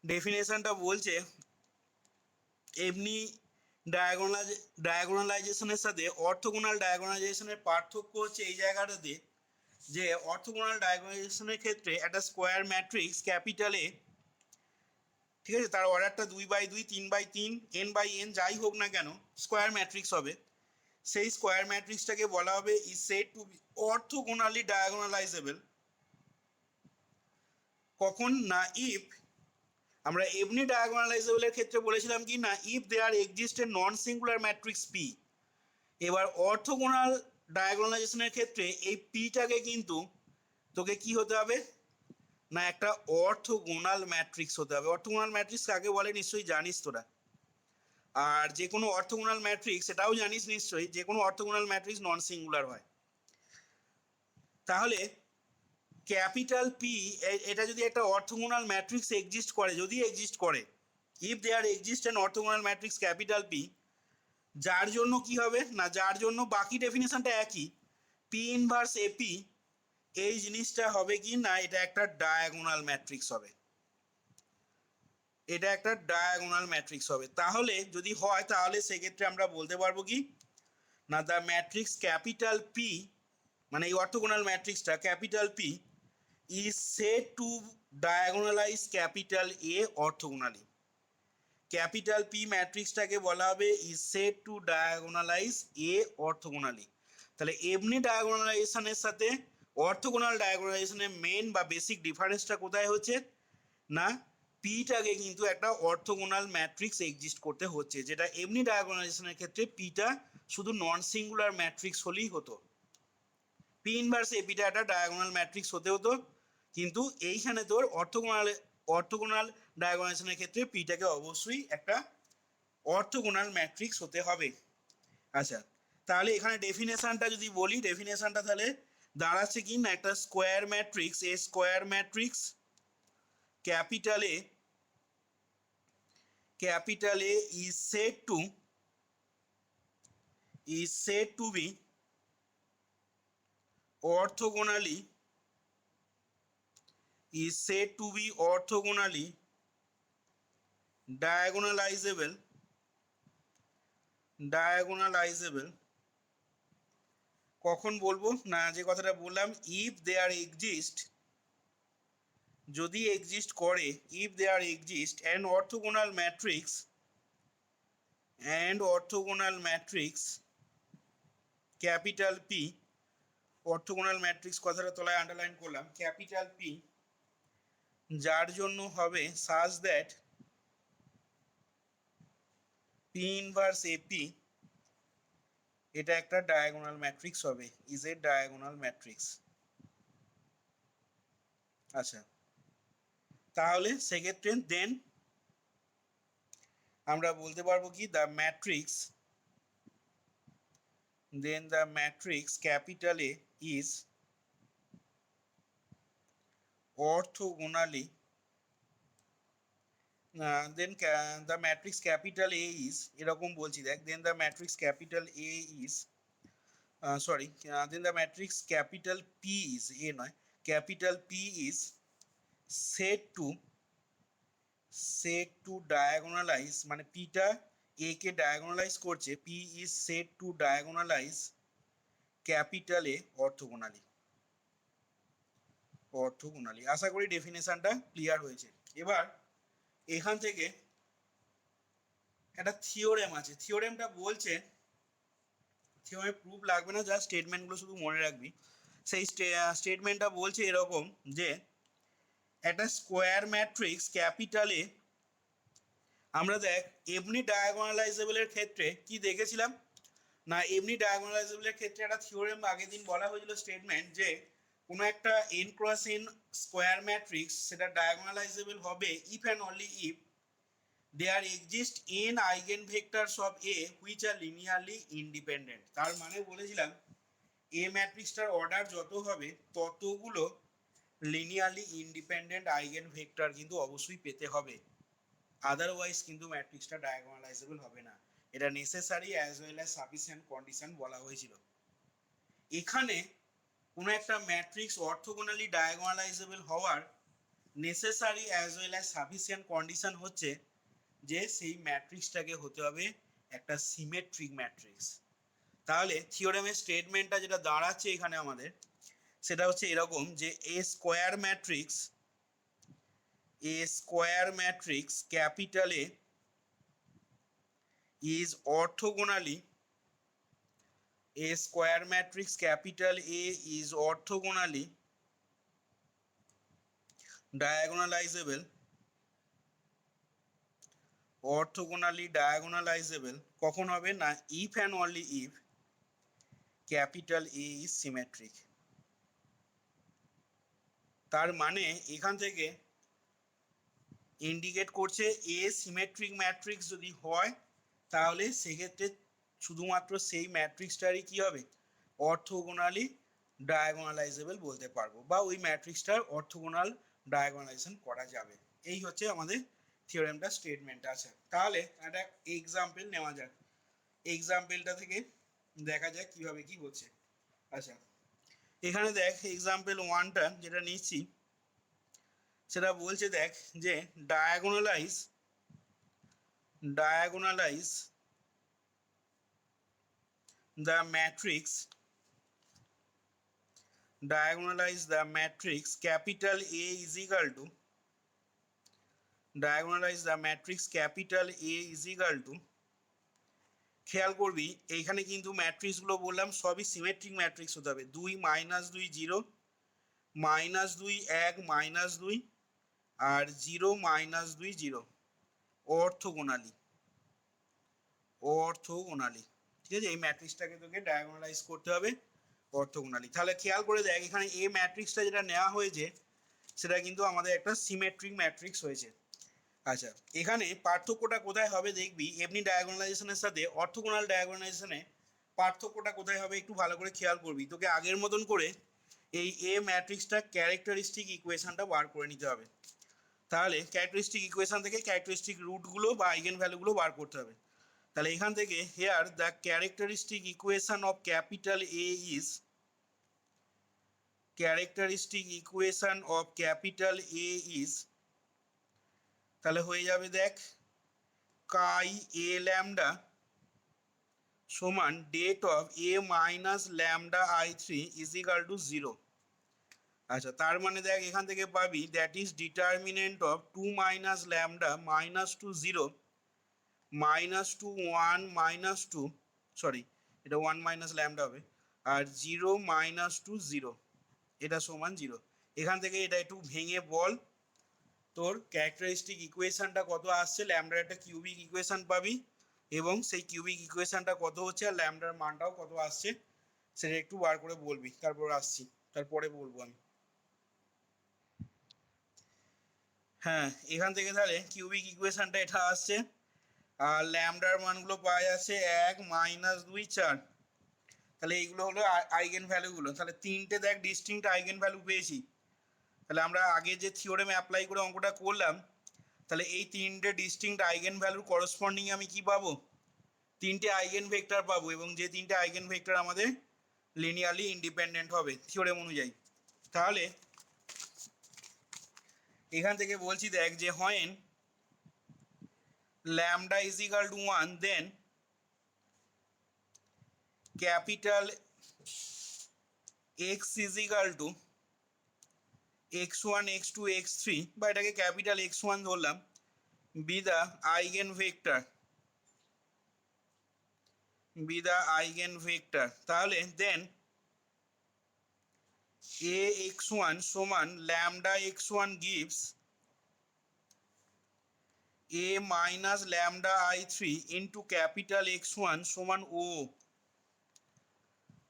ডেফিনেশনটা বলছে এমনি ডায়াগোনালাইজেশনের সাথে অর্থোগোনাল ডায়াগোনালাইজেশনের পার্থক্য হচ্ছে এই জায়গাটাতে যে অর্থোগোনাল ডায়াগোনালাইজেশনের ক্ষেত্রে একটা স্কোয়ার ম্যাট্রিক্স ক্যাপিটাল এ, ঠিক আছে, তার অর্ডারটা 2/2 3/3 n/n যাই হোক না কেন স্কোয়ার ম্যাট্রিক্স হবে। সেই স্কোয়ার ম্যাট্রিক্সটাকে বলা হবে is said to be orthogonally diagonalizable. কখন না ইফ আমরা এমনি ডায়াগোনালাইজেবলের ক্ষেত্রে বলেছিলাম কি না if there exist a non singular matrix P. এবার অর্থোগোনাল ডায়াগোনালাইজেশনের ক্ষেত্রে এই পিটাকে কিন্তু তোকে কি হতে হবে না একটা অর্থোগোনাল ম্যাট্রিক্স হতে হবে। অর্থোগোনাল ম্যাট্রিক্স কাকে বলে নিশ্চয়ই জানিস তোরা। আর যে কোনো অর্থোগোনাল ম্যাট্রিক্স এটাও জানিস নিশ্চয়ই যে কোনো অর্থোগোনাল ম্যাট্রিক্স নন সিঙ্গুলার হয়। তাহলে ক্যাপিটাল পি এটা যদি একটা অর্থোগোনাল ম্যাট্রিক্স এক্সিস্ট করে, যদি এক্সিস্ট করে, if there exist an orthogonal matrix capital P, যার জন্য কি হবে না যার জন্য বাকি ডেফিনেশনটা একই, পি ইনভার্স এপি, এই জিনিসটা হবে কি না এটা একটা ডায়াগোনাল ম্যাট্রিক্স হবে। এটা একটা ডায়াগোনাল ম্যাট্রিক্স হবে। তাহলে যদি হয় তাহলে সেক্ষেত্রে আমরা বলতে পারবো কি না দ্য ম্যাট্রিক্স ক্যাপিটাল পি, মানে এই অর্থোগোনাল ম্যাট্রিক্সটা capital P is said to diagonalise capital A orthogonally. Capital P ম্যাট্রিক্সটাকে বলা হবে is said to diagonalize A orthogonally. তাহলে এমনি ডায়াগোনালাইজেশনের সাথে অর্থোগোনাল ডায়াগোনালাইজেশনের মেন বা বেসিক ডিফারেন্সটা কোথায় হচ্ছে না পিটাকে কিন্তু একটা অর্থোগোনাল ম্যাট্রিক্স এক্সিস্ট করতে হচ্ছে, যেটা এমনি ডায়াগোনালাইজেশনের ক্ষেত্রে পিটা শুধু নন সিঙ্গুলার ম্যাট্রিক্স হলেই হতো। পি ইনভার্স এপিটা একটা ডায়াগোনাল ম্যাট্রিক্স হতে হতো, কিন্তু এইখানে তোর অর্থোগোনাল ডায়াগোনালাইজেশনের ক্ষেত্রে পিটাকে অবশ্যই একটা অর্থোগোনাল ম্যাট্রিক্স হতে হবে। আচ্ছা, তাহলে এখানে ডেফিনেশনটা যদি বলি, ডেফিনেশনটা তাহলে দাঁড়াচ্ছে কি না একটা square matrix, A square matrix capital A is said to be orthogonally diagonalizable কখন বলবো না যে কথাটা বললাম ইফ দেয়ার এক্সিস্ট, যদি এক্সিস্ট করে, if there exist an orthogonal matrix capital P, orthogonal matrix কথাটা তলায় আন্ডারলাইন করলাম, ক্যাপিটাল পি, যার জন্য হবে such that P inverse A P এটা একটা ডায়াগোনাল ম্যাট্রিক্স হবে, ইজ এ ডায়াগোনাল ম্যাট্রিক্স। আচ্ছা, তাহলে সেক্ষেত্রে দেন আমরা বলতে পারবো কি the matrix capital A is orthogonally then the matrix capital A is এরকম বলছি দেখ, then the matrix capital A is sorry then the matrix capital P is, A নয়, capital P is set to diagonalise, মানে পিটা A কে diagonalise করছে, P is set to diagonalise capital A orthogonally. আশা করি ডেফিনেশনটা clear হয়েছে। এবার এখান থেকে একটা থিওরেম আছে, থিওরেমটা বলছে, থিওরেম প্রুফ লাগবে না, জাস্ট স্টেটমেন্টগুলো শুধু মনে রাখবি। সেই স্টেটমেন্টটা বলছে এরকম যে একটা স্কোয়ার ম্যাট্রিক্স ক্যাপিটালে আমরা দেখ এমনি ডায়াগোনালাইজেবলের ক্ষেত্রে কি দেখেছিলাম না এমনি ডায়াগোনালাইজেবলের ক্ষেত্রে একটা থিওরেম আগের দিন বলা হয়েছিল, স্টেটমেন্ট যে কোনো একটা n cross n square matrix সেটা ডায়াগোনালাইজেবল হবে if and only if there exist n eigenvectors of a which are linearly independent. তার মানে বলেছিলাম এ ম্যাট্রিক্সটার অর্ডার যত হবে ততগুলো লিনিয়ারলি ইন্ডিপেন্ডেন্ট আইগেনভেক্টর কিন্তু অবশ্যই পেতে হবে, আদারওয়াইজ কিন্তু ম্যাট্রিক্সটা ডায়াগোনালাইজেবল হবে না। এটা necessary as well as sufficient condition বলা হয়েছিল। এখানে কোনো একটা ম্যাট্রিক্স অর্থোগোনালি ডায়াগোনালাইজেবল হওয়ার necessary as well as sufficient condition হচ্ছে যে সেই ম্যাট্রিক্সটাকে হতে হবে একটা সিমেট্রিক ম্যাট্রিক্স। তাহলে থিওরেমের স্টেটমেন্টটা যেটা দাঁড়াচ্ছে এখানে আমাদের সেটা হচ্ছে এরকম যে A square matrix capital A is orthogonally A square matrix capital A is diagonalizable কখন হবে না if and only if capital A is symmetric। তার মানে এখান থেকে ইন্ডিকেট করছে A সিমেট্রিক ম্যাট্রিক্স যদি হয় তাহলে সেক্ষেত্রে শুধুমাত্র সেই ম্যাট্রিক্সটারই কি হবে অর্থোগোনালি ডায়াগোনালাইজেবল বলতে পারবো, বা ওই ম্যাট্রিক্সটার অর্থোগোনাল ডায়াগোনালাইজেশন করা যাবে। এই হচ্ছে আমাদের থিওরেমটা স্টেটমেন্ট আছে। তাহলে একটা এক্সাম্পল নেওয়া যাক, এক্সাম্পলটা থেকে দেখা যাক কিভাবে কি হচ্ছে। আচ্ছা, এখানে দেখ এক্সাম্পল ওয়ানটা যেটা নিচ্ছি সেটা বলছে দেখ যে diagonalise the matrix capital A is equal to খেয়াল করবি এইখানে কিন্তু ম্যাট্রিক্সগুলো বললাম সবই সিমেট্রিক ম্যাট্রিক্স হতে হবে। 2 -2 0 -2 1 -2 আর 0 -2 0 অর্থোগোনালি, ঠিক আছে। এই ম্যাট্রিক্সটাকে তোকে ডায়াগোনালাইজ করতে হবে অর্থোগোনালি। তাহলে খেয়াল করে দেখ এখানে এ ম্যাট্রিক্সটা যেটা নেওয়া হয়েছে সেটা কিন্তু আমাদের একটা সিমেট্রিক ম্যাট্রিক্স হয়েছে। আচ্ছা, এখানে পার্থক্যটা কোথায় হবে দেখবি, এমনি ডায়াগোনালাইজেশনের সাথে অর্থোগোনাল ডায়াগোনালাইজেশনে পার্থক্যটা কোথায় হবে একটু ভালো করে খেয়াল করবি। তোকে আগের মতন করে এই এ ম্যাট্রিক্সটা ক্যারেক্টারিস্টিক ইকুয়েশনটা বার করে নিতে হবে। তাহলে ক্যারেক্টারিস্টিক ইকুয়েশন থেকে ক্যারেক্টারিস্টিক রুটগুলো বা আইগেন ভ্যালুগুলো বার করতে হবে। তাহলে এখান থেকে here the characteristic equation of capital A is তাহলে হয়ে যাবে দেখ কাই এ ল্যামডা সমান det of A minus lambda i3 is equal to 0। আচ্ছা, তার মানে দেখ এখান থেকে পাবি that is determinant of 2 minus lambda -2 0 -2 1 -2 sorry এটা 1 মাইনাস ল্যামডা হবে আর 0 -2 0 এটা সমান 0। এখান থেকে এটা একটু ভেঙে বল তোর ক্যারেক্টারিস্টিক ইকুয়েশনটা কত আসছে, ল্যামডার একটা কিউবিক ইকুয়েশন পাবি এবং সেই কিউবিক ইকুয়েশনটা কত হচ্ছে আর ল্যামডার মানটাও কত আসছে সেটা একটু বার করে বলবি, তারপরে বলবো আমি। হ্যাঁ, এখান থেকে তাহলে কিউবিক ইকুয়েশনটা এটা আসছে আর ল্যামডার মানগুলো পাওয়া যাচ্ছে 1 -2 4। তাহলে এইগুলো হলো আইগেন ভ্যালুগুলো। তাহলে তিনটে দেখ ডিস্টিংক্ট আইগেন ভ্যালু পেয়েছি। তাহলে আমরা আগে যে থিওরেম অ্যাপ্লাই করে অঙ্কটা করলাম তাহলে এই তিনটে ডিস্টিংক্ট আইগেন ভ্যালুর করসপন্ডিং আমি কি পাবো, তিনটে আইগেন ভেক্টর পাবো, এবং যে তিনটে আইগেন ভেক্টর আমাদের লিনিয়ারলি ইন্ডিপেন্ডেন্ট হবে থিওরেম অনুযায়ী। তাহলে এখান থেকে বলছি দেখ যে হয় lambda is equal to 1 then capital x is equal to x1 x2 x3 বা এটাকে ক্যাপিটাল x1 ধরলাম বি দ্য আইগেন ভেক্টর। তাহলে দেন ax1 সমান lambda x1 gives a minus lambda i3 into capital X1 সমান O।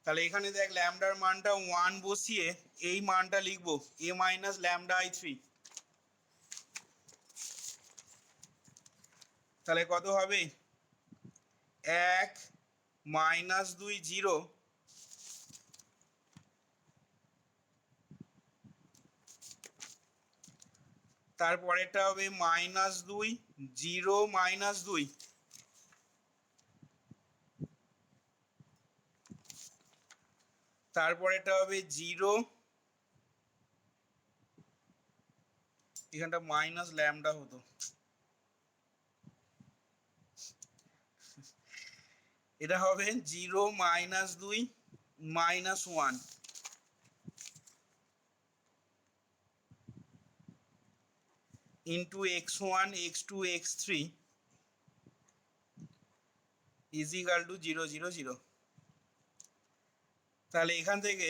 তাহলে এখানে দেখ ল্যামডার মানটা 1 বসিয়ে এই মানটা লিখবো a minus lambda i3। তাহলে কত হবে 1 -2 0 তারপরেরটা হবে -2 0 -2 তারপরেরটা হবে 0 এখানটা মাইনাস ল্যামডা হতো, এটা হবে 0 -2 -1 into x1 x2 x3 is equal to 0 0 0। তাহলে এখান থেকে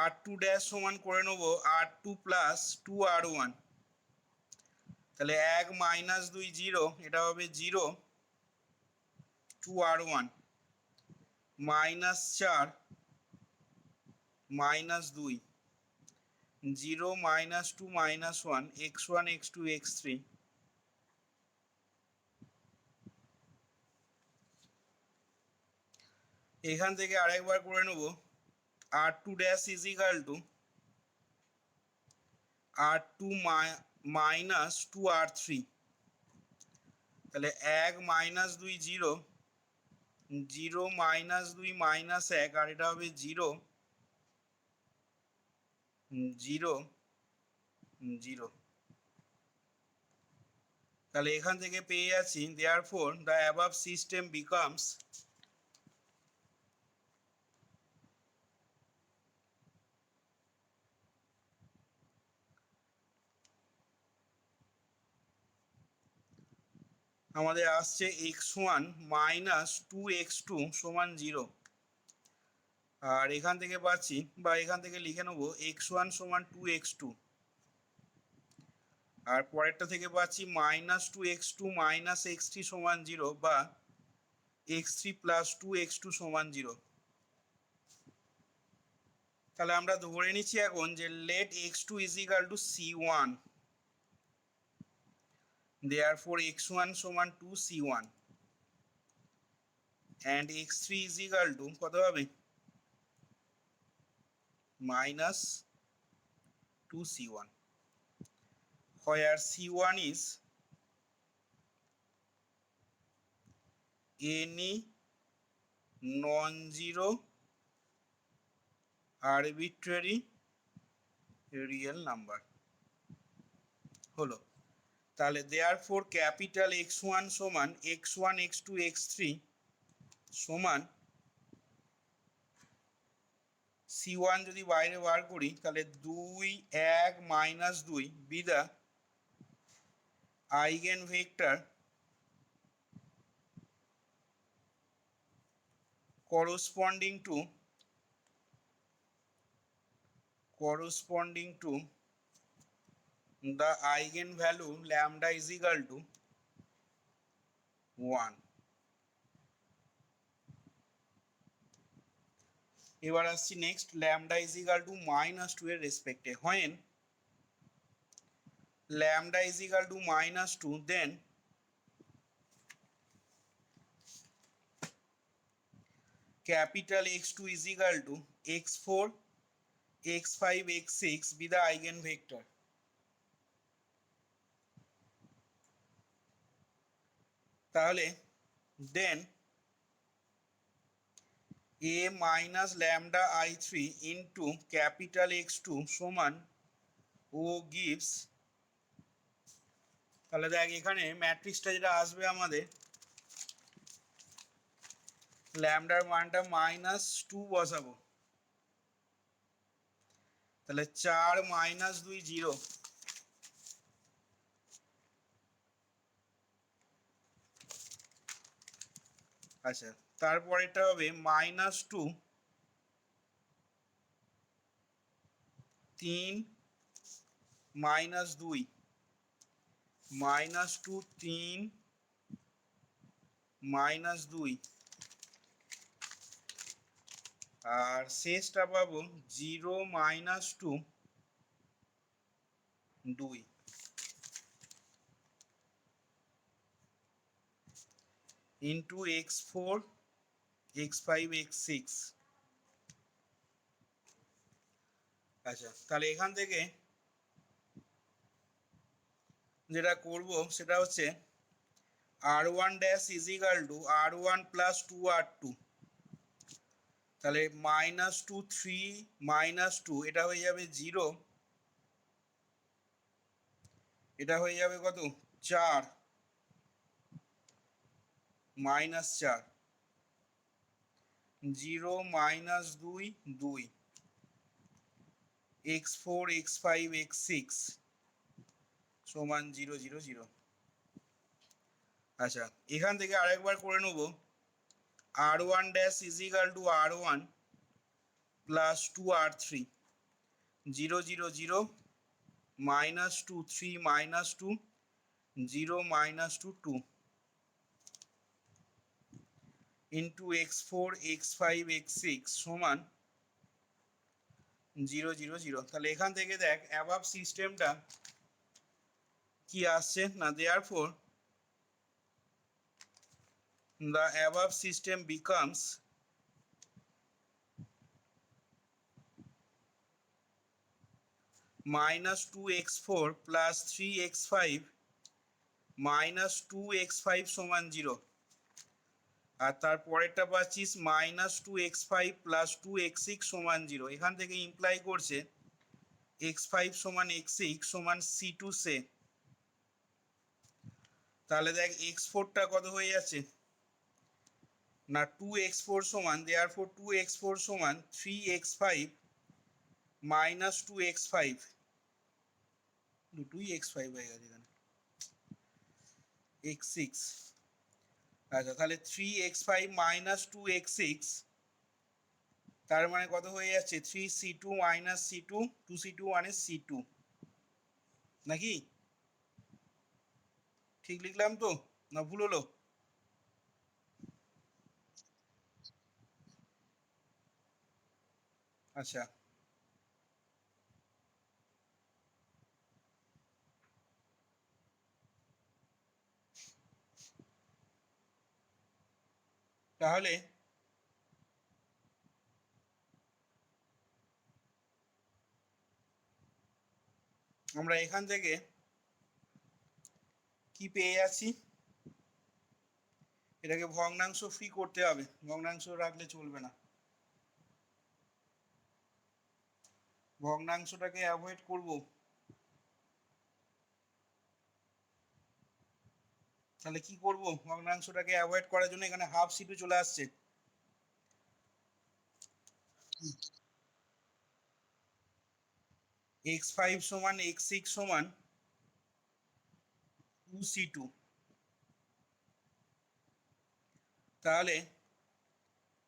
r2 ড্যাশ সমান করে নেবো r2 প্লাস 2r1, তাহলে 1 -2 0, এটা হবে 0 2r1 -4 -2 0 -2 -1 x1 x2 x3। এখান থেকে আরেকবার করে নেব r2 dash is equal two r2 minus 2r3, তাহলে 1 -2 0 0 -2 -1, আর এটা হবে 0 0 0। তাহলে এখান থেকে পেয়ে যাচ্ছি therefore the above system becomes আমাদের আসছে x1 -2x2 সমান 0, আর এখান থেকে পাচ্ছি বা এখান থেকে লিখে নেবো x1 সমান 2x2, আর পরেরটা থেকে পাচ্ছি -2x2 -x3 সমান 0 বা x3 প্লাস 2x2 সমান 0। তাহলে আমরা ধরে নিচ্ছি এখন যে let x2 is equal to c1, therefore x1 সমান 2c1 and x3 is equal to কত হবে -2c1, where c1 is any non-zero arbitrary real number হলো। তাহলে therefore ক্যাপিটাল x1 সমান x1 x2 x3 সমান c1 যদি বাইরে বার করি তাহলে 2 1 -2 বিদা eigen vector corresponding to the eigenvalue lambda is equal to 1। এবার আসছি next lambda is equal to -2 এর রেসপেক্টে, when lambda is equal to -2 then capital X2 is equal to x4 x5 x6 be the eigenvector। তাহলে then a minus lambda i3 into capital X2 সমান ও gives, তাহলে দেখ এখানে ম্যাট্রিক্সটা যেটা আসবে আমাদের ল্যামডার মানটা -2 বসাবো, তাহলে 4 -2 0, আচ্ছা তারপরেরটা হবে -2 3 -2 -2 3 -2, আর শেষটা পাবো 0 -2 2 ইন্টু x4 x5 x6। আচ্ছা তাহলে এখান থেকে যেটা করব সেটা হচ্ছে r1 dash is equal two r1 plus 2r2, তাহলে -2 3 -2 এটা হয়ে যাবে 0 এটা হয়ে যাবে কত 4 -4, 0 -2 2, x4 x5 x6 সমান 0 0 0। আচ্ছা, এখান থেকে আরেকবার করে নেব r1 dash is equal two r1 plus 2r3, 0 0 0 -2 3 -2 0 -2 2 into x4 x5 x6 সমান 0 0 0। তাহলে এখান থেকে দেখ অ্যাবাভ সিস্টেমটা কি আসছে না, therefore the above system becomes -2x4 plus 3x5 -2x5 সমান 0। আর তারপরেরটা পাচ্ছিস -2x5 plus 2x6 সমান 0। এখান থেকে ইমপ্লাই করছে x5 সমান x6 সমান c2 সে। তাহলে দেখ x4টা কত হয়ে যাচ্ছে না 2x4 সমান, দেয়ারফর 2x4 সমান 3x5 -2x5, দুটোই x5 হয়ে গেছে এখানে, x6। আচ্ছা, তাহলে 3x5 -2x6 তার মানে কত হয়ে যাচ্ছে 3c2 -c2, 2c2 মানে c2 নাকি? ঠিক লিখলাম তো না ভুল হলো? আচ্ছা, তাহলে আমরা এখান থেকে কি পেয়ে যাচ্ছি, এটাকে ভগ্নাংশ ফ্রি করতে হবে, ভগ্নাংশ রাখলে চলবে না, ভগ্নাংশটাকে অ্যাভয়েড করব। তাহলে কি করব, ভগ্নাংশটাকে অ্যাভয়েড করার জন্য এখানে হাফ c2 চলে আসছে। x5 সমান x6 সমান 2c2, তাহলে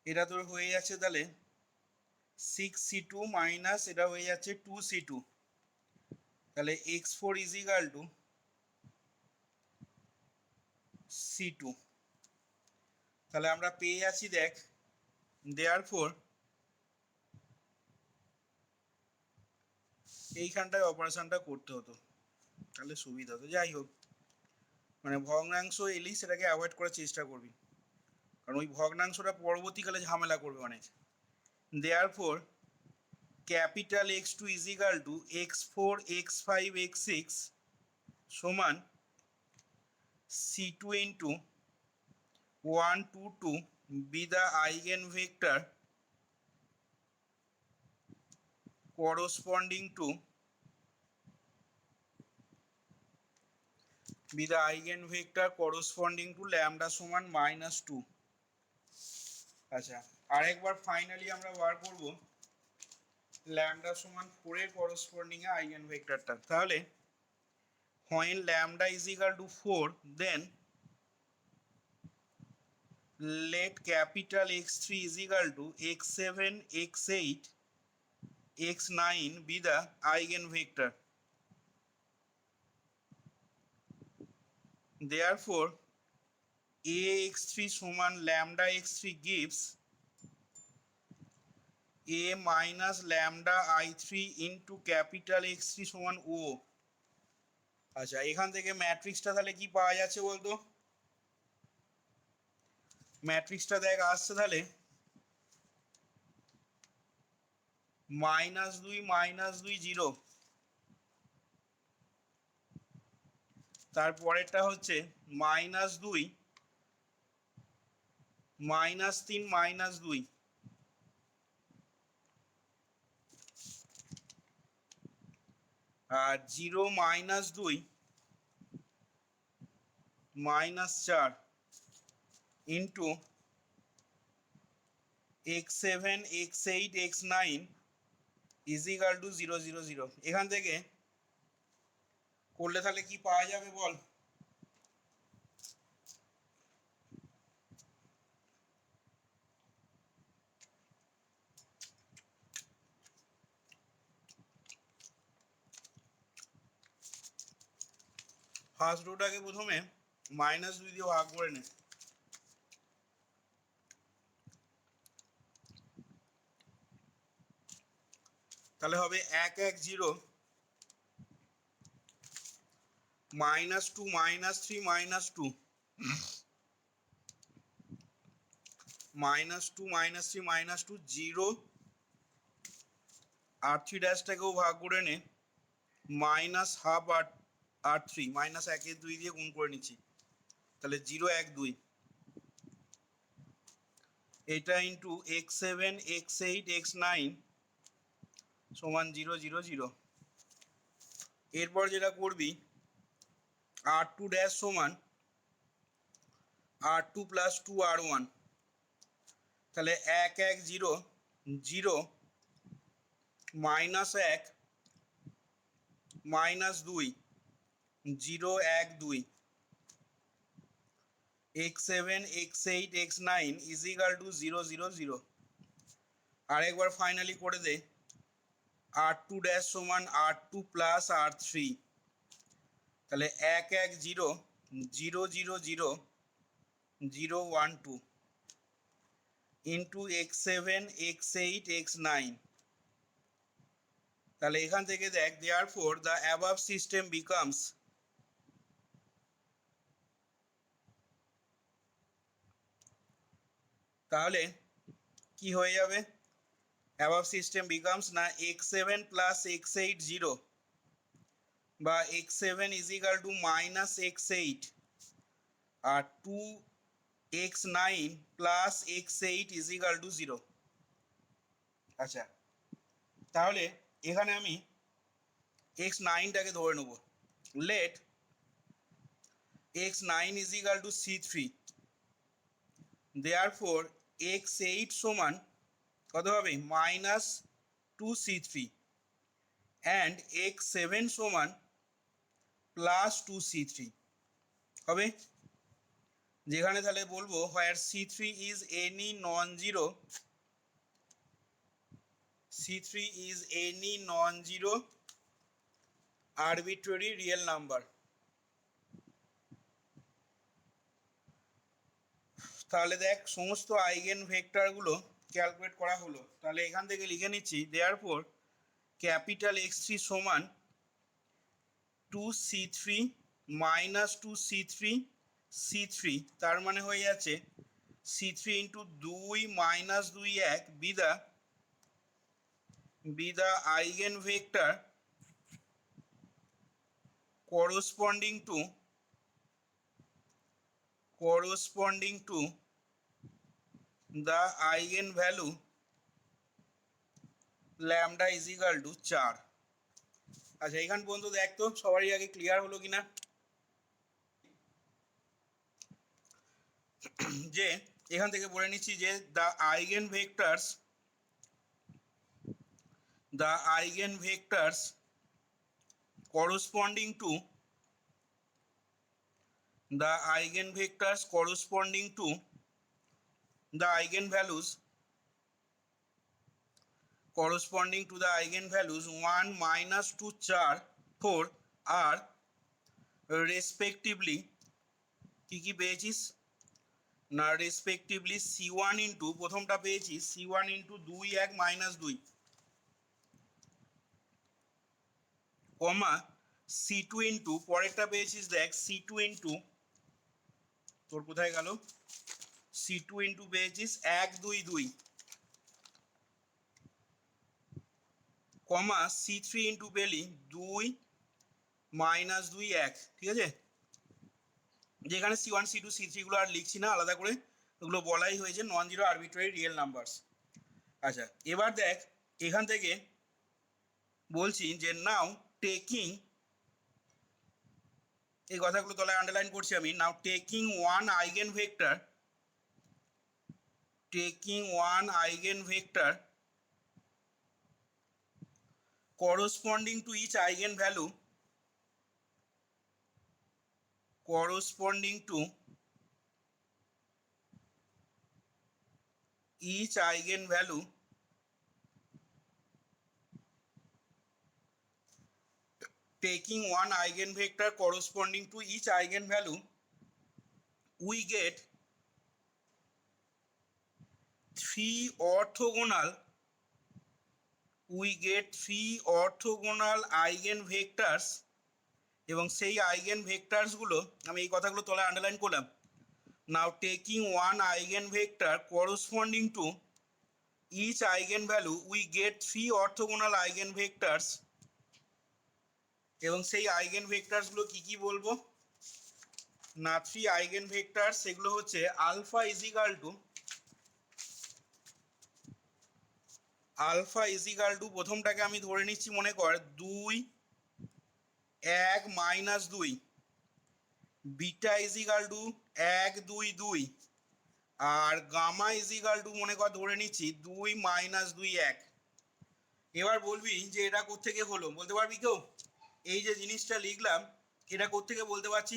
এটা তোর হয়ে যাচ্ছে তাহলে 6c2 মাইনাস এটা হয়ে যাচ্ছে 2c2, তাহলে x4 is equal two c2। তাহলে আমরা পেয়ে যাচ্ছি দেখ, দেয়ারফর এইখানটায় অপারেশনটা করতে হতো তাহলে সুবিধা হতো। যাই হোক, মানে ভগ্নাংশ এলেই সেটাকে অ্যাভয়েড করার চেষ্টা করবি, কারণ ওই ভগ্নাংশটা পরবর্তীকালে ঝামেলা করবে অনেক। Therefore capital x2 is equal two x4 x5 x6 সমান c2 into 1 2 2 be the eigenvector corresponding to lambda সমান -2। আচ্ছা, আরেকবার ফাইনালি আমরা বার করব ল্যামডা সমান 4 এর করসপন্ডিং এ আইগেনভেক্টরটা। তাহলে when lambda is equal to 4 then let capital X3 is equal to x7 x8 x9 be the eigenvector, therefore ax3 সমান lambda x3 gives a minus lambda i3 into capital X3 সমান o। আচ্ছা, এখান থেকে ম্যাট্রিক্সটা তাহলে কি পাওয়া যাচ্ছে বলতো, ম্যাট্রিক্সটা দেখ আসছে তাহলে -2 -2 0, তারপরেরটা হচ্ছে -2 -3 -2, আর 0 -2 -4 into x7 x8 x9 is equal to 0 0 0। এখান থেকে করলে তাহলে কি পাওয়া যাবে বল? ফার্স্ট রোটাকে প্রথমে -2 দিয়ে ভাগ করে নে। তাহলে হবে 1 1 0 -2 -3 -2 -2 -3 -2 0 r3 ড্যাশটাকেও ভাগ করে নে -12 r3 -1 2 দিয়ে গুণ করে নিচ্ছি, তাহলে 0 1 2 এটা ইন্টু x7 x8 x9 সমান 0 0 0। এরপর যেটা করবি r2 ড্যাশ সমান r2 প্লাস 2 r1, তাহলে 1 1 0 0 -1 -2 0 1 2 x7 x8 x9 is equal to 0 0 0। আরেকবার ফাইনালি করে দে r2 ড্যাশ সমান r2 প্লাস r3, তাহলে 1 1 0 0 0 0 0 1 2 ইন্টু x7 x8 x9। তাহলে এখান থেকে দেখ therefore the above system becomes তাহলে কি হয়ে যাবে? above system becomes না x7 plus x8 0 বা x7 is equal to minus x8 R 2x9 plus x8 is equal to 0। আচ্ছা, তাহলে এখানে আমি x9টাকে ধরে নেব। let x9 is equal to c3, therefore x8 সমান কত হবে? -2c3 and x7 সমান +2c3 হবে। যেখানে তাহলে বলবো where c3 is any non-zero arbitrary real number। তাহলে দেখ সমস্ত আইগেন ভেক্টরগুলো ক্যালকুলেট করা হলো। তাহলে এখান থেকে লিখে নিচ্ছি therefore ক্যাপিটাল x3 সমান 2c3 -2c3 c3, তার মানে হয়ে যাচ্ছে c3 ইন্টু 2 -2 1 বিদা eigen vector corresponding to the eigenvalue lambda is equal to 4। আচ্ছা, এখান পর্যন্ত দেখ তো সবারই আগে ক্লিয়ার হলো কিনা যে এখান থেকে বলে নিচ্ছি যে the eigenvectors corresponding to the eigenvalues 1 -2 4 4 are respectively কি পেয়েছিস না রেসপেক্টিভলি c1 ইন্টু প্রথমটা পেয়েছি c1 ইন্টু 2 1 -2 কমা c2 ইন্টু পরেরটা পেয়েছিস দেখ c2 ইন্টু তোর কোথায় গেল c2 ইন্টু পেয়েছিস 1 2 2 কমা c3 ইন্টু পেলি 2 -2 1। ঠিক আছে, যেখানে c1 c2 c3 গুলো আর লিখছি না আলাদা করে, ওগুলো বলাই হয়েছে non zero arbitrary real numbers. আচ্ছা, এবার দেখ এখান থেকে বলছি যে নাও টেকিং এই কথাগুলো তলায় আন্ডারলাইন করছি আমি। Now taking one eigenvector corresponding to each eigenvalue taking one eigenvector corresponding to each eigenvalue we get three orthogonal eigenvectors এবং সেই eigenvectorsগুলো আমি এই কথাগুলো তলায় আন্ডারলাইন করলাম। Now taking one eigenvector corresponding to each eigenvalue we get three orthogonal eigenvectors এবং সেই eigenvectorsগুলো কি কি বলবো না, থ্রি eigenvectors সেগুলো হচ্ছে আলফা ইজিক্যাল টু প্রথমটাকে আমি ধরে নিচ্ছি, মনে কর 2 1 -2, বিটা ইজিক্যাল টু 1 2 2, আর গামা ইজিক্যাল টু মনে কর ধরে নিচ্ছি 2 -2 1। এবার বলবি যে এটা কোত্থেকে হলো, বলতে পারবি কেউ? এই যে জিনিসটা লিখলাম এটা কোত্থেকে বলতে পারছি?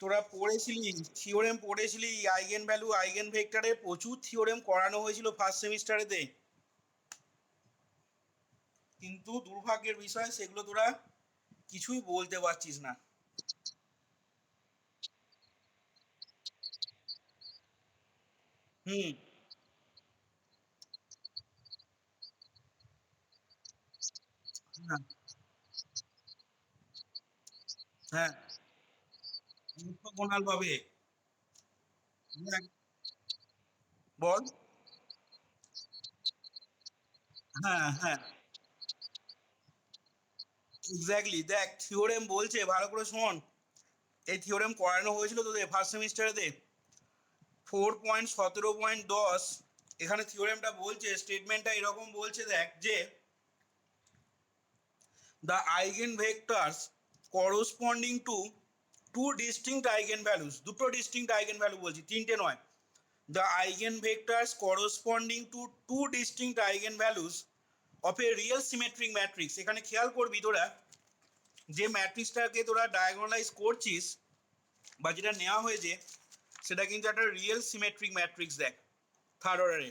তোরা পড়েছিলি, থিওরেম পড়েছিলি, আইগেন ভ্যালু আইগেন ভেক্টরে প্রচুর থিওরেম করানো হয়েছিল ফার্স্ট সেমিস্টারেতে, কিন্তু দুর্ভাগ্যের বিষয় সেগুলো তোরা কিছুই বলতে পারছিস না। হুম, হ্যাঁ হ্যাঁ, অর্থগোনাল ভাবে। বল। হ্যাঁ হ্যাঁ, এক্স্যাক্টলি। দেখ থিওরেম বলছে, ভালো করে শোন, এই থিওরেম করানো হয়েছিল তোদের ফার্স্ট সেমিস্টারেতে 4.17.10। এখানে থিওরেমটা বলছে, স্টেটমেন্টটা এরকম বলছে, দেখ যে the eigenvectors corresponding to two distinct eigenvalues, দুটো ডিস্টিংক্ট আইগেনভ্যালু বলছি, তিনটে নয়। the eigenvectors corresponding to two distinct eigenvalues of a real symmetric matrix। এখানে খেয়াল করবি তোরা, যে ম্যাট্রিক্সটাকে তোরা ডায়াগোনালাইজ করছিস বা যেটা নেওয়া হয়েছে সেটা কিন্তু একটা রিয়েল সিমেট্রিক ম্যাট্রিক্স। দেখ থার্ড অর্ডারে,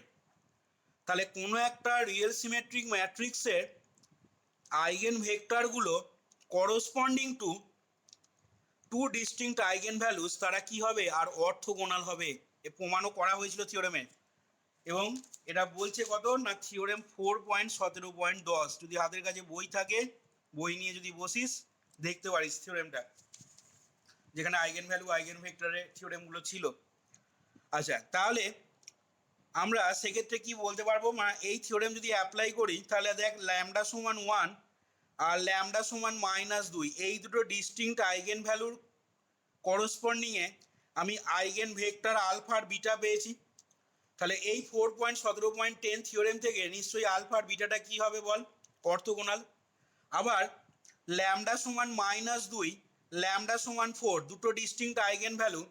তাহলে কোনো একটা রিয়েল সিমেট্রিক ম্যাট্রিক্সের আইগেন ভেক্টরগুলো corresponding to two distinct eigenvalues, তারা কি হবে আর অর্থগোনাল হবে। এ প্রমাণও করা হয়েছিল থিওরেমে। এবং এটা বলছে কত না, থিওরেম 4.17.10। যদি হাতের কাছে বই থাকে, বই নিয়ে যদি বসিস দেখতে পারিস থিওরেমটা, যেখানে আইগেন ভ্যালু আইগেন ভেক্টরের থিওরেমগুলো ছিল। আচ্ছা, তাহলে আমরা সেক্ষেত্রে কি বলতে পারবো, মানে এই থিওরেম যদি অ্যাপ্লাই করি তাহলে দেখ ল্যামডা সমান 1 আর ল্যামডা সমান -2, এই দুটো ডিস্টিংক্ট আইগেন ভ্যালুর করসপন্ডিংয়ে আমি আইগেন ভেক্টর আলফা আর বিটা পেয়েছি। তাহলে এই 4.17.10 থিওরেম থেকে নিশ্চয়ই আলফা আর বিটাটা কি হবে বল, অর্থগোনাল। আবার ল্যামডা সমান -2, ল্যামডা সমান 4, দুটো ডিস্টিংক্ট আইগেন ভ্যালু,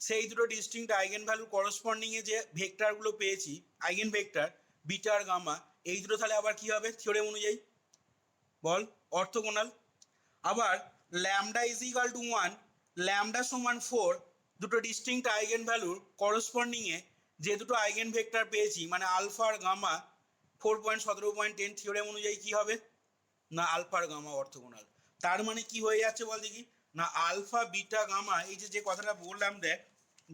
সেই দুটো ডিস্টিংক্ট আইগেন ভ্যালু করসপন্ডিংয়ে যে ভেক্টরগুলো পেয়েছি আইগেন ভেক্টর বিটা আর গামা, এই দুটো তাহলে আবার কি হবে থিওরেম অনুযায়ী বল, অর্থগোনাল। আবার lambda is equal to 1, lambda সমান 4, দুটো ডিস্টিংক্ট আইগেন ভ্যালুর করসপন্ডিংয়ে যে দুটো আইগেন ভেক্টর পেয়েছি মানে আলফা আর গামা, 4.17.10 থিওরেম অনুযায়ী কি হবে না আলফা আর গামা অর্থগোনাল। তার মানে কি হয়ে যাচ্ছে বল দেখি না, আলফা বিটা গামা, এই যে যে কথাটা বললাম দেখ,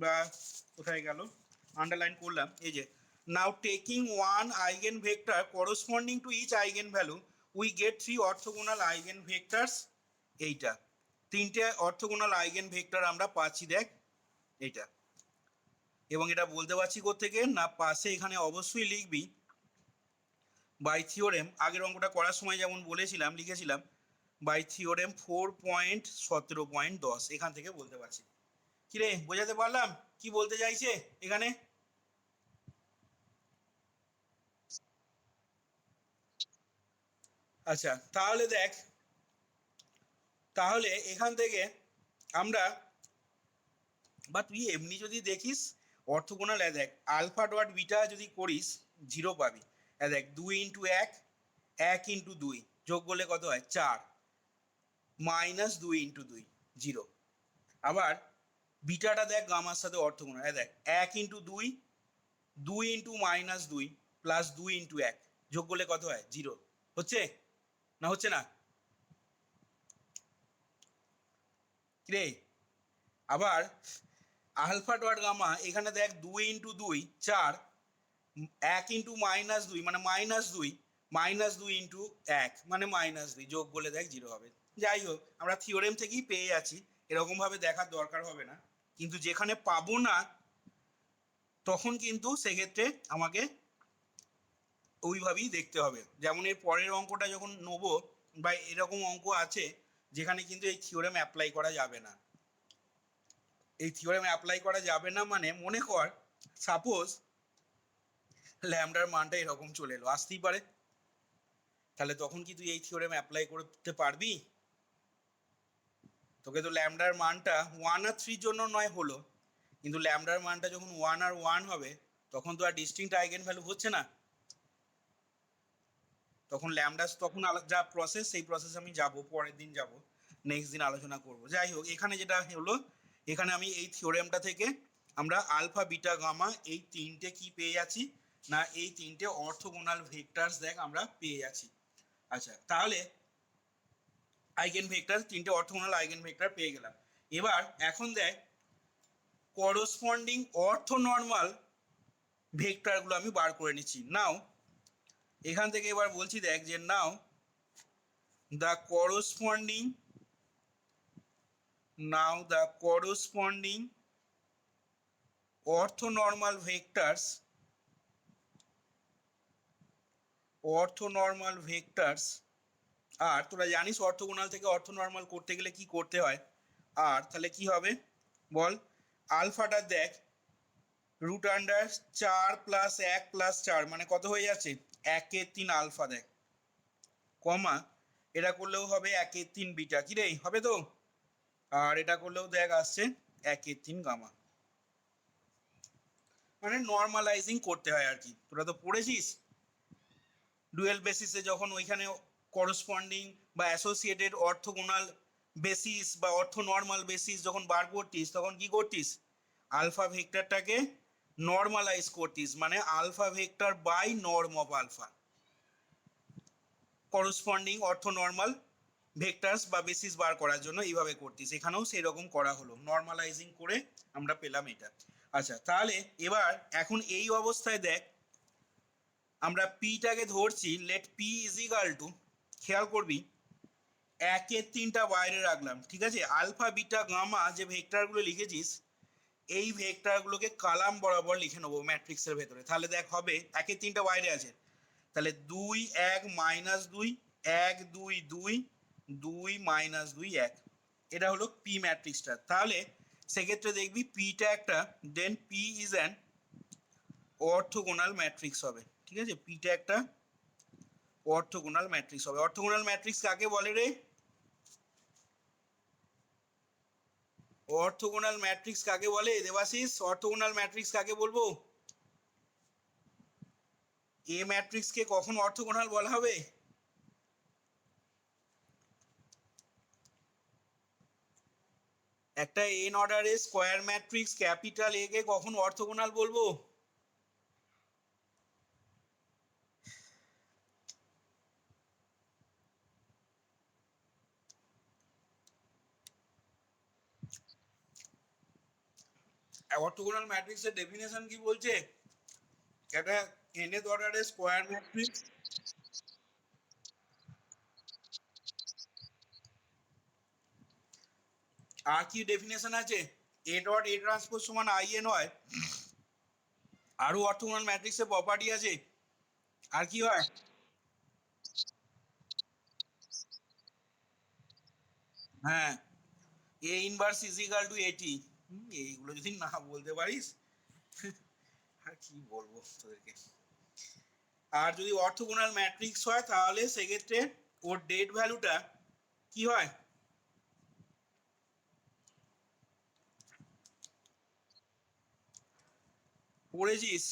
বা কোথায় গেল আন্ডারলাইন করলাম, এই যে now taking one eigenvector corresponding to each eigenvalue we get three orthogonal eigenvectors. এইটা তিনটে অর্থগোনাল আইগেন ভেক্টর আমরা পাচ্ছি, দেখ এইটা। এবং এটা বলতে পারছি কোত্থেকে না, পাশে এখানে অবশ্যই লিখবি বাই থিওরেম, আগের অঙ্কটা করার সময় যেমন বলেছিলাম লিখেছিলাম বাই থিওরেম 4.17.10, এখান থেকে বলতে পারছি। কিরে বোঝাতে পারলাম কি বলতে চাইছে এখানে? আচ্ছা তাহলে দেখ, তাহলে এখান থেকে আমরা, বা তুই এমনি যদি দেখিস অর্থগোনাল, দেখ আলফা ডট বিটা যদি করিস 0 পাবি। দেখ 2 ইন্টু 1, 1 ইন্টু 2 যোগ করলে কত হয় 4, মাইনাস 2 ইন্টু 2 0। আবার বিটাটা দেখ গামার সাথে অর্থগোনাল, দেখ 1 into 2, 2 into minus 2 plus 2 into 1 যোগ করলে কত হয় 0। হচ্ছে না হচ্ছে না রে? আবার আলফা ডট গামা এখানে দেখ 2 ইন্টু 2 4, 1 ইন্টু মাইনাস 2 মানে মাইনাস 2, মাইনাস 2 ইন্টু 1 মানে মাইনাস 2 যোগ করলে দেখ 0 হবে। যাই হোক আমরা থিওরেম থেকেই পেয়ে যাচ্ছি, এরকমভাবে দেখার দরকার হবে না। কিন্তু যেখানে পাবো না তখন কিন্তু সেক্ষেত্রে আমাকে ওইভাবেই দেখতে হবে। যেমন এর পরের অঙ্কটা যখন নেবো, বা এরকম অঙ্ক আছে যেখানে কিন্তু এই থিওরেম অ্যাপ্লাই করা যাবে না। এই থিওরেম অ্যাপ্লাই করা যাবে না মানে মনে কর সাপোজ ল্যামডার মানটা এরকম চলে এলো, আসতেই পারে, তাহলে তখন কি তুই এই থিওরেম অ্যাপ্লাই করতে পারবি? তোকে তো ল্যামডার মানটা 1 আর 3 জন্য নয় হলো, কিন্তু ল্যামডার মানটা যখন 1 আর 1 হবে তখন তো আর ডিস্টিংক্ট আইগেন ভ্যালু হচ্ছে না। তখন ল্যামডাস তখন যা প্রসেস, সেই প্রসেস আমি যাব পরের দিন, যাব নেক্সট দিন আলোচনা করব। যাই হোক এখানে যেটা হলো, এখানে আমি এই থিওরেমটা থেকে আমরা আলফা বিটা গামা এই তিনটে কি পেয়ে যাচ্ছি না, এই তিনটে অর্থগোনাল ভেক্টরস দেখ আমরা পেয়ে যাচ্ছি। আচ্ছা তাহলে আইগেন ভেক্টর, তিনটে অর্থগোনাল আইগেন ভেক্টর পেয়ে গেলাম। এবার এখন দেখ করসপন্ডিং অর্থনর্মাল ভেক্টরগুলো আমি বার করে নিচ্ছি। নাও এখান থেকে এবার বলছি দেখ যে নাও the corresponding orthonormal vectors আর তোরা জানিস অর্থগোনাল থেকে অর্থনর্মাল করতে গেলে কি করতে হয়। আর তাহলে কি হবে বল, আলফাটা দেখ রুট আন্ডার 4 প্লাস 1 প্লাস 4 মানে কত হয়ে যাচ্ছে 1/3 আলফা দেখ, কমা এটা করলেও হবে 1/3 বিটা, কি রে হবে তো? আর এটা করলেও দেখ আসছে 1/3 গামা। মানে নর্মালাইজিং করতে হয় আর কি। তোরা তো পড়েছিস ডুয়েল বেসিসে যখন ওইখানে করসপন্ডিং বা অ্যাসোসিয়েটেড অর্থগোনাল বেসিস বা অর্থনর্মাল বেসিস যখন বার করতিস তখন কি করতিস, আলফা ভেক্টরটাকে নর্মালাইজ করতিস, মানে alpha vector by norm of alpha. Corresponding orthonormal vectors বা বেসিস বার করার জন্য এইভাবে করতিস, এখানেও সেই রকম করা হলো, নর্মালাইজিং করে আমরা পেলাম এটা। আচ্ছা তাহলে এবার এখন এই অবস্থায় দেখ আমরা পিটাকে ধরছি, let P is equal to, খেয়াল করবি 1/3টা বাইরে রাখলাম, ঠিক আছে? আলফা বিটা গামা যে ভেক্টরগুলো লিখেছিস এই ভেক্টরগুলোকে কালাম বরাবর লিখে নেবো ম্যাট্রিক্সের ভেতরে। তাহলে দেখ হবে 1/3টা বাইরে আছে, তাহলে 2 1 মাইনাস 2 1 2 2 2 মাইনাস 2 1, এটা হলো পি ম্যাট্রিক্সটা। তাহলে সেক্ষেত্রে দেখবি পিটা একটা, then P is an orthogonal matrix হবে, ঠিক আছে? পিটা একটা অর্থোগোনাল ম্যাট্রিক্স হবে। অর্থোগোনাল ম্যাট্রিক্স কাকে বলে রে? অর্থোগোনাল ম্যাট্রিক্স কাকে বলে দেবাশিস? অর্থোগোনাল ম্যাট্রিক্স কাকে বলবো? এ ম্যাট্রিক্সকে কখন অর্থোগোনাল বলা হবে? একটা এন অর্ডারের স্কোয়ার ম্যাট্রিক্স ক্যাপিটাল এ কে কখন অর্থোগোনাল বলবো? অর্থোগোনাল ম্যাট্রিক্সের ডেফিনেশন কি বলছে? একটা nth অর্ডারের স্কোয়ার ম্যাট্রিক্স, আর কি ডেফিনেশন আছে? এ ডট এ ট্রান্সপোজ সমান আই এন হয়। আরও অর্থোগোনাল ম্যাট্রিক্সের প্রপার্টি আছে, আর কি হয়? হ্যাঁ, A inverse is equal two এটি। এইগুলো যদি না বলতে পারিস আর কি বলবো তোদেরকে। আর যদি অর্থোগোনাল ম্যাট্রিক্স হয় তাহলে সেক্ষেত্রে ওর ডেট ভ্যালুটা কি হয়, পড়েছিস?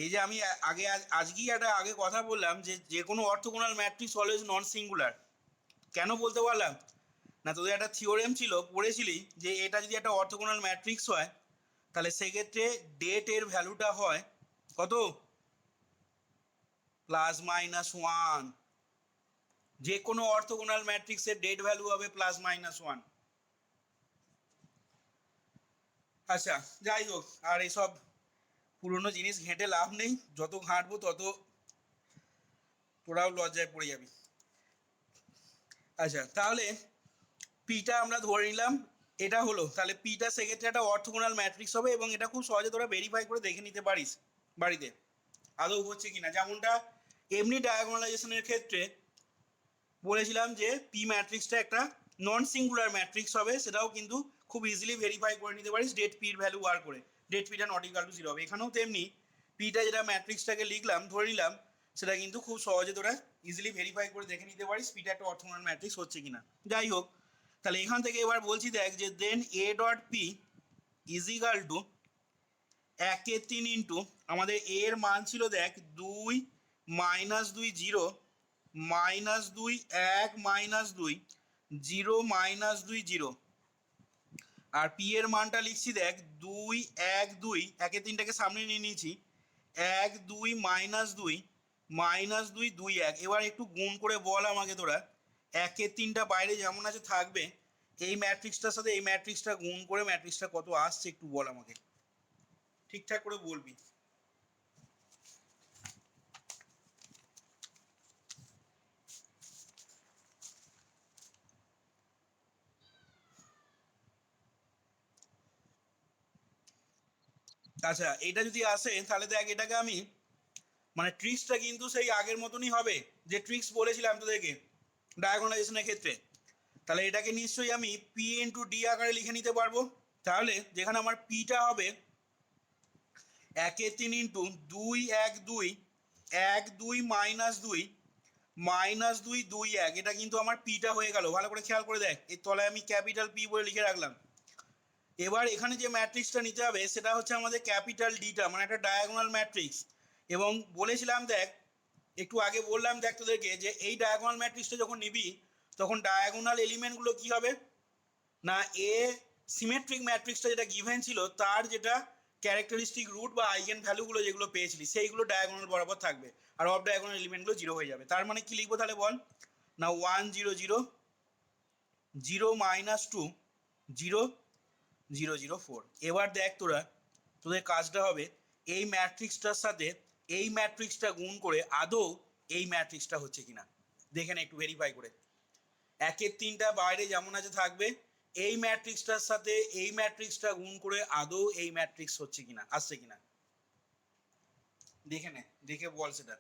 এই যে আমি আগে আজকেই একটা আগে কথা বললাম যে যে কোনো orthogonal matrix always non singular. কেন বলতে পারলাম না, তোদের একটা থিওরেম ছিল, পড়েছিলি যে এটা যদি একটা অর্থোগোনাল ম্যাট্রিক্স হয় তাহলে সেক্ষেত্রে ডেট এর ভ্যালুটা হয় কত, +-1। যে কোনো অর্থোগোনাল ম্যাট্রিক্সের ডেট ভ্যালু হবে +-1। আচ্ছা, যাই হোক, আর এসব পুরনো জিনিস ঘেঁটে লাভ নেই, যত ঘাঁটবো তত তোরাও লজ্জায় পড়ে যাবি। আচ্ছা, তাহলে পিটা আমরা ধরে নিলাম, এটা হলো, তাহলে পিটা সেক্ষেত্রে একটা অর্থোগোনাল ম্যাট্রিক্স হবে এবং এটা খুব সহজে তোরা ভেরিফাই করে দেখে নিতে পারিস বাড়িতে আদৌ হচ্ছে কিনা। যেমনটা এমনি ডায়াগোনালাইজেশনের ক্ষেত্রে বলেছিলাম যে পি ম্যাট্রিক্সটা একটা নন সিঙ্গুলার ম্যাট্রিক্স হবে, সেটাও কিন্তু খুব ইজিলি ভেরিফাই করে নিতে পারিস ডেট পির ভ্যালু বার করে, ডেট পিটা নট ইকুয়াল টু 0 হবে। এখানেও তেমনি পিটা যেটা ম্যাট্রিক্সটাকে লিখলাম ধরে নিলাম, সেটা কিন্তু খুব সহজে তোরা ইজিলি ভেরিফাই করে দেখে নিতে পারিস পিটা একটা অর্থোগোনাল ম্যাট্রিক্স হচ্ছে কিনা। যাই হোক, তাহলে এখান থেকে এবার বলছি দেখ যে then A dot P is equal to 1/3 into আমাদের এ এর মান ছিল দেখ 2 -2 0 -2 1 -2 0 -2 0, আর পি এর মানটা লিখছি দেখ 2 1 2, 1/3টাকে সামনে নিয়ে নিয়েছি, 1 2 -2 -2 2 1। এবার একটু গুণ করে বল আমাকে তোরা, 1/3টা বাইরে যেমন আছে থাকবে, এই ম্যাট্রিক্সটার সাথে এই ম্যাট্রিক্সটা গুণ করে ম্যাট্রিক্সটা কত আসছে একটু বল আমাকে, ঠিকঠাক করে বলবি। আচ্ছা, এটা যদি আসে তাহলে দেখ এটাকে আমি মানে ট্রিক্সটা কিন্তু সেই আগের মতনই হবে যে ট্রিক্স বলেছিলাম তোদেরকে ডায়াগোনালাইজেশনের ক্ষেত্রে। তাহলে এটাকে নিশ্চয়ই আমি পি ইন্টু ডি আকারে লিখে নিতে পারবো। তাহলে যেখানে আমার পিটা হবে 1/3 ইন্টু 2 1 2 1 2 -2 -2 2 1, এটা কিন্তু আমার পিটা হয়ে গেল। ভালো করে খেয়াল করে দেখ, এর তলায় আমি ক্যাপিটাল পি বলে লিখে রাখলাম। এবার এখানে যে ম্যাট্রিক্সটা নিতে হবে সেটা হচ্ছে আমাদের ক্যাপিটাল ডিটা, মানে একটা ডায়াগোনাল ম্যাট্রিক্স। এবং বলেছিলাম দেখ, একটু আগে বললাম দেখ তোদেরকে যে এই ডায়াগোনাল ম্যাট্রিক্সটা যখন নিবি তখন ডায়াগোনাল এলিমেন্টগুলো কি হবে না, এ সিমেট্রিক ম্যাট্রিক্সটা যেটা গিভেন ছিল তার যেটা ক্যারেক্টারিস্টিক রুট বা আইগেন ভ্যালুগুলো যেগুলো পেয়েছিলি সেইগুলো ডায়াগোনাল বরাবর থাকবে, আর অফ ডায়াগোনাল এলিমেন্টগুলো 0 হয়ে যাবে। তার মানে কি লিখবো তাহলে বল না, 1 0 0 0 -2 0 0 0 4। এবার দেখ তোরা, তোদের কাজটা হবে এই ম্যাট্রিক্সটার সাথে এই ম্যাট্রিক্সটা গুণ করে আদৌ এই ম্যাট্রিক্সটা হচ্ছে কিনা দেখে না একটু ভেরিফাই করে। 1/3টা বাইরে যেমন আছে থাকবে, এই ম্যাট্রিক্সটার সাথে এই ম্যাট্রিক্সটা গুণ করে আদৌ এই ম্যাট্রিক্স হচ্ছে কিনা, আসছে কিনা দেখে নে, দেখে বল সেটা।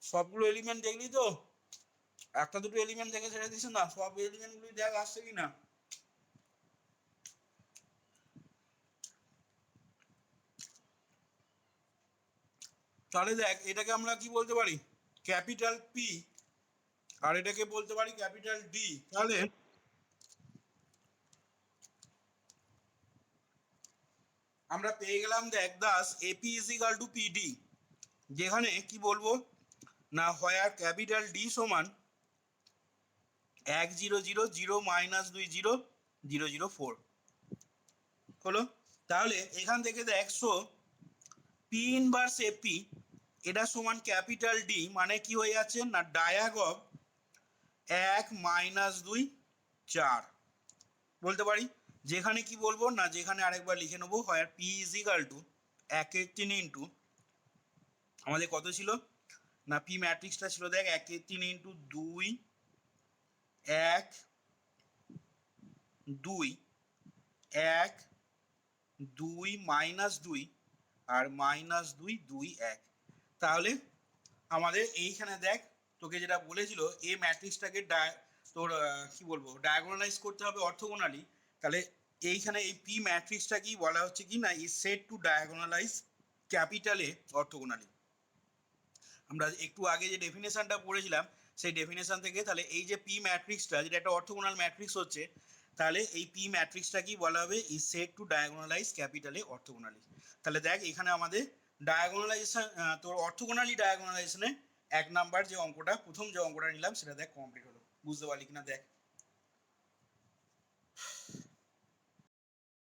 সবগুলো এলিমেন্ট দেখলি তো, একটা দুটো এলিমেন্ট দেখে ছেড়ে দিস না, সব এলিমেন্টগুলি দেখ আসছে কিনা। তাহলে দেখ এটাকে আমরা কি বলতে পারি, ক্যাপিটাল পি, আর এটাকে বলতে পারি ক্যাপিটাল ডি। তাহলে আমরা পেয়ে গেলাম দেখ thus AP is equal to PD, যেখানে কি বলবো না, হয় আর ক্যাপিটাল ডি সমান 1 0 0 0 -2 0 0 0 4 হলো। তাহলে এখান থেকে দেখ শো পি ইনভার্স এপি এটা সমান ক্যাপিটাল ডি, মানে কি হয়ে যাচ্ছে না ডায়াগ অফ 1 -2 4 বলতে পারি। যেখানে কি বলবো না, যেখানে আরেকবার লিখে নেবো, হয় P is equal to 1/3 into আমাদের কত ছিল না, পি ম্যাট্রিক্সটা ছিল দেখ 1/3 ইন্টু 2 1 2 1 2 -2 আর -2 2 1। তাহলে আমাদের এইখানে দেখ তোকে যেটা বলেছিল এই ম্যাট্রিক্সটাকে তোর কি বলবো ডায়াগোনালাইজ করতে হবে অর্থোগোনালি, তাহলে এইখানে এই পি ম্যাট্রিক্সটা কি বলা হচ্ছে কি না is said to diagonalise capital A orthogonally. আমরা একটু আগে যে ডেফিনেশনটা পড়েছিলাম সেই ডেফিনেশন থেকে তাহলে এই যে পি ম্যাট্রিক্সটা যেটা একটা অর্থোগোনাল ম্যাট্রিক্স হচ্ছে, তাহলে এই পি ম্যাট্রিক্সটা কি বলা হবে ইজ সেড টু ডায়াগোনালাইজ ক্যাপিটালে অর্থোগোনালি। তাহলে দেখ এখানে আমাদের ডায়াগোনালাইজেশন তোর অর্থোগোনালি ডায়াগোনালাইজেশনে 1 নাম্বার যে অঙ্কটা প্রথম যে অঙ্কটা নিলাম সেটা দেখ কমপ্লিট হলো, বুঝতে পারলি কিনা দেখ।